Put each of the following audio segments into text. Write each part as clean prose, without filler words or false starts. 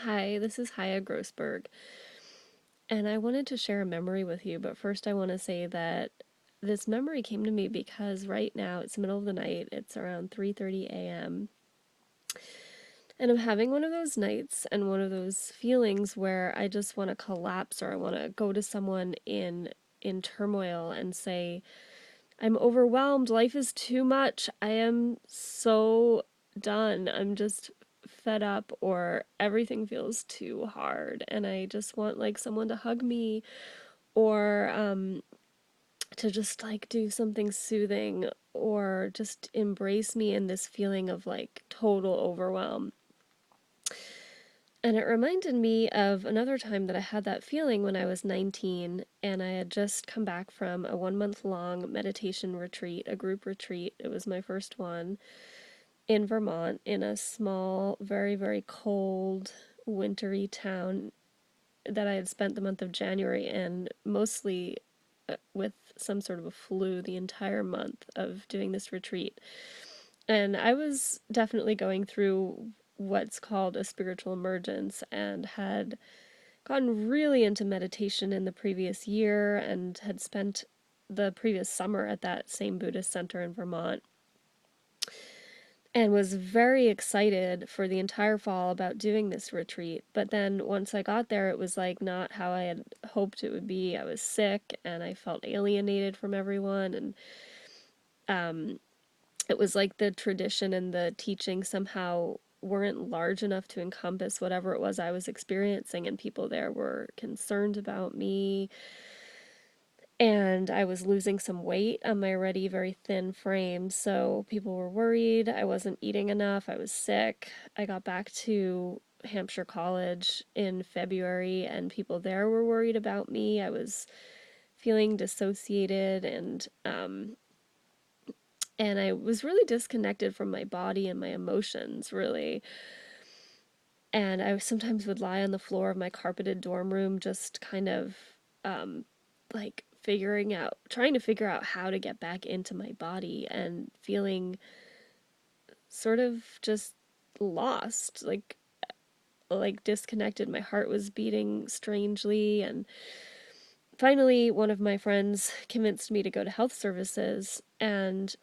Hi, this is Haya Grossberg, and I wanted to share a memory with you, but first I want to say that this memory came to me because right now it's the middle of the night, it's around 3:30 a.m., and I'm having one of those nights and one of those feelings where I just want to collapse or I want to go to someone in turmoil and say, I'm overwhelmed, life is too much, I am so done, I'm just fed up, or everything feels too hard and I just want like someone to hug me, or to just like do something soothing, or just embrace me in this feeling of like total overwhelm. And it reminded me of another time that I had that feeling when I was 19 and I had just come back from a 1 month long meditation retreat, a group retreat. It was my first one in Vermont, in a small, very, very cold, wintry town that I had spent the month of January in, mostly with some sort of a flu the entire month of doing this retreat. And I was definitely going through what's called a spiritual emergence and had gotten really into meditation in the previous year and had spent the previous summer at that same Buddhist center in Vermont and was very excited for the entire fall about doing this retreat. But then once I got there, it was like not how I had hoped it would be. I was sick and I felt alienated from everyone. And it was like the tradition and the teaching somehow weren't large enough to encompass whatever it was I was experiencing. And people there were concerned about me, and I was losing some weight on my already very thin frame, so people were worried. I wasn't eating enough, I was sick. I got back to Hampshire College in February, and people there were worried about me. I was feeling dissociated, and I was really disconnected from my body and my emotions, really. And I sometimes would lie on the floor of my carpeted dorm room, just kind of um, like trying to figure out how to get back into my body and feeling sort of just lost, like disconnected. My heart was beating strangely, and finally, one of my friends convinced me to go to health services. And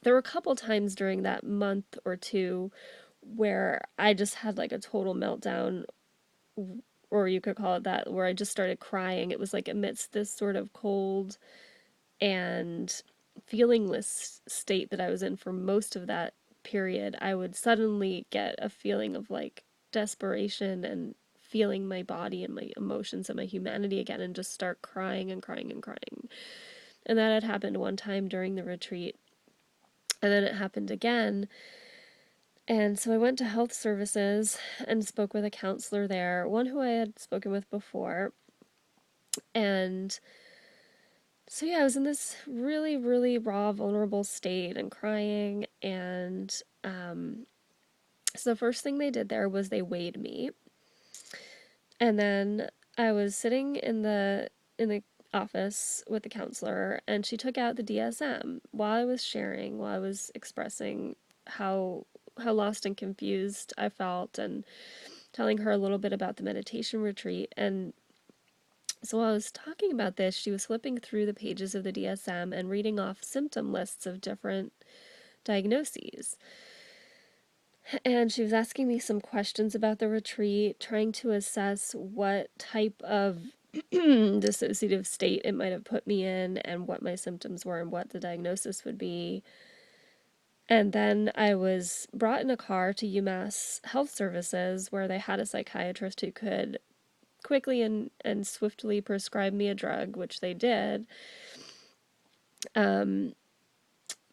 there were a couple times during that month or two where I just had like a total meltdown, or you could call it that, where I just started crying. It was like amidst this sort of cold and feelingless state that I was in for most of that period. I would suddenly get a feeling of like desperation and feeling my body and my emotions and my humanity again and just start crying and crying and crying. And that had happened one time during the retreat. And then it happened again. And so I went to health services and spoke with a counselor there, one who I had spoken with before. And so yeah, I was in this really, really raw, vulnerable state and crying. And so the first thing they did there was they weighed me, and then I was sitting in the office with the counselor, and she took out the DSM while I was sharing, while I was expressing how lost and confused I felt, and telling her a little bit about the meditation retreat. And so while I was talking about this, she was flipping through the pages of the DSM and reading off symptom lists of different diagnoses. And she was asking me some questions about the retreat, trying to assess what type of dissociative state it might have put me in, and what my symptoms were, and what the diagnosis would be. And then I was brought in a car to UMass Health Services, where they had a psychiatrist who could quickly and swiftly prescribe me a drug, which they did. Um,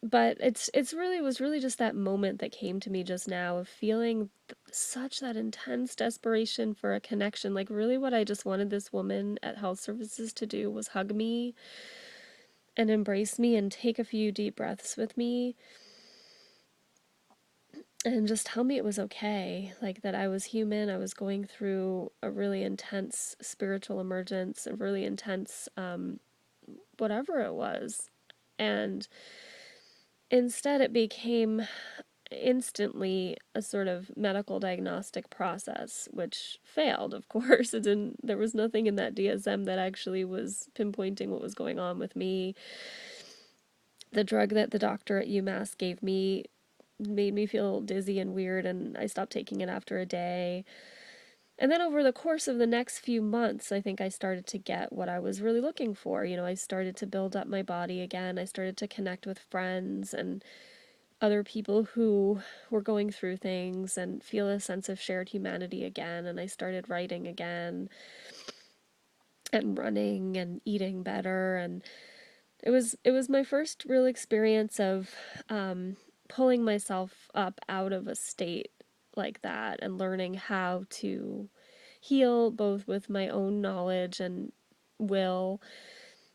but it's really was really just that moment that came to me just now of feeling such that intense desperation for a connection. Like really what I just wanted this woman at health services to do was hug me and embrace me and take a few deep breaths with me and just tell me it was okay, like that I was human. I was going through a really intense spiritual emergence, a really intense whatever it was. And instead it became instantly a sort of medical diagnostic process, which failed, of course. It didn't, there was nothing in that DSM that actually was pinpointing what was going on with me. The drug that the doctor at UMass gave me made me feel dizzy and weird, and I stopped taking it after a day. And then over the course of the next few months, I think I started to get what I was really looking for. I started to build up my body again. I started to connect with friends and other people who were going through things and feel a sense of shared humanity again. And I started writing again and running and eating better. And it was my first real experience of pulling myself up out of a state like that and learning how to heal both with my own knowledge and will,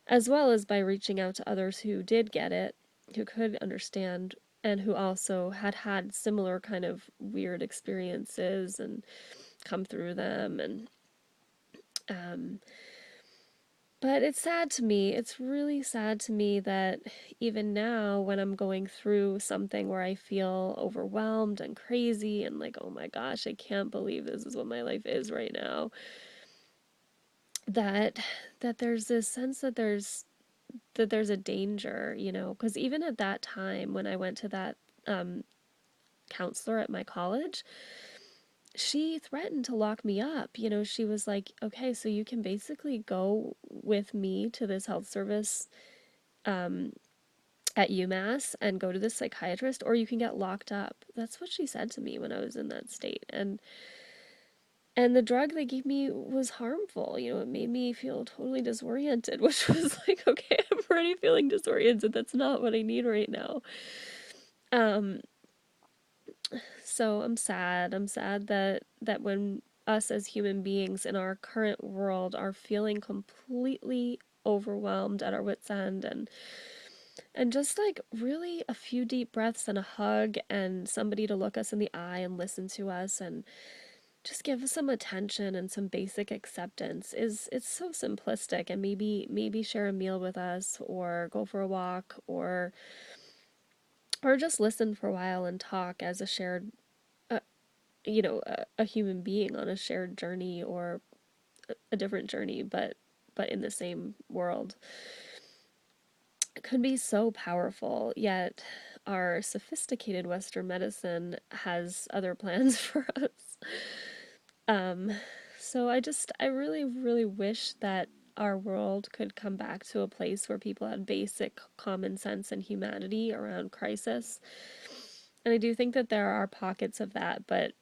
as well as by reaching out to others who did get it, who could understand, and who also had had similar kind of weird experiences and come through them. And um, but it's sad to me. It's really sad to me that even now, when I'm going through something where I feel overwhelmed and crazy and like, oh my gosh, I can't believe this is what my life is right now, that there's this sense that there's a danger, because even at that time when I went to that um, counselor at my college, she threatened to lock me up. She was like, okay, so you can basically go with me to this health service um, at UMass and go to this psychiatrist, or you can get locked up. That's what she said to me when I was in that state. And the drug they gave me was harmful. It made me feel totally disoriented, which was like, okay, I'm already feeling disoriented. That's not what I need right now. Um, so I'm sad. I'm sad that when us as human beings in our current world are feeling completely overwhelmed at our wits' end and just like really a few deep breaths and a hug and somebody to look us in the eye and listen to us and just give us some attention and some basic acceptance is it's so simplistic. And maybe share a meal with us or go for a walk or just listen for a while and talk as a shared uh, a human being on a shared journey or a different journey, but in the same world. It could be so powerful, yet our sophisticated Western medicine has other plans for us. Um, so I really, really wish that our world could come back to a place where people had basic common sense and humanity around crisis. And I do think that there are pockets of that, but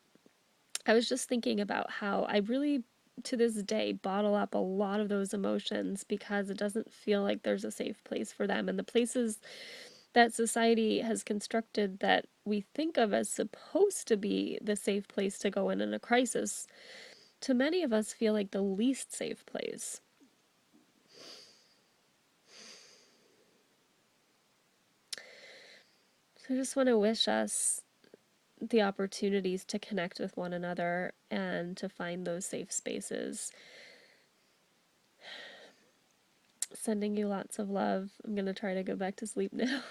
I was just thinking about how I really, to this day, bottle up a lot of those emotions because it doesn't feel like there's a safe place for them. And the places that society has constructed that we think of as supposed to be the safe place to go in a crisis, to many of us feel like the least safe place. So I just want to wish us the opportunities to connect with one another and to find those safe spaces. Sending you lots of love. I'm going to try to go back to sleep now.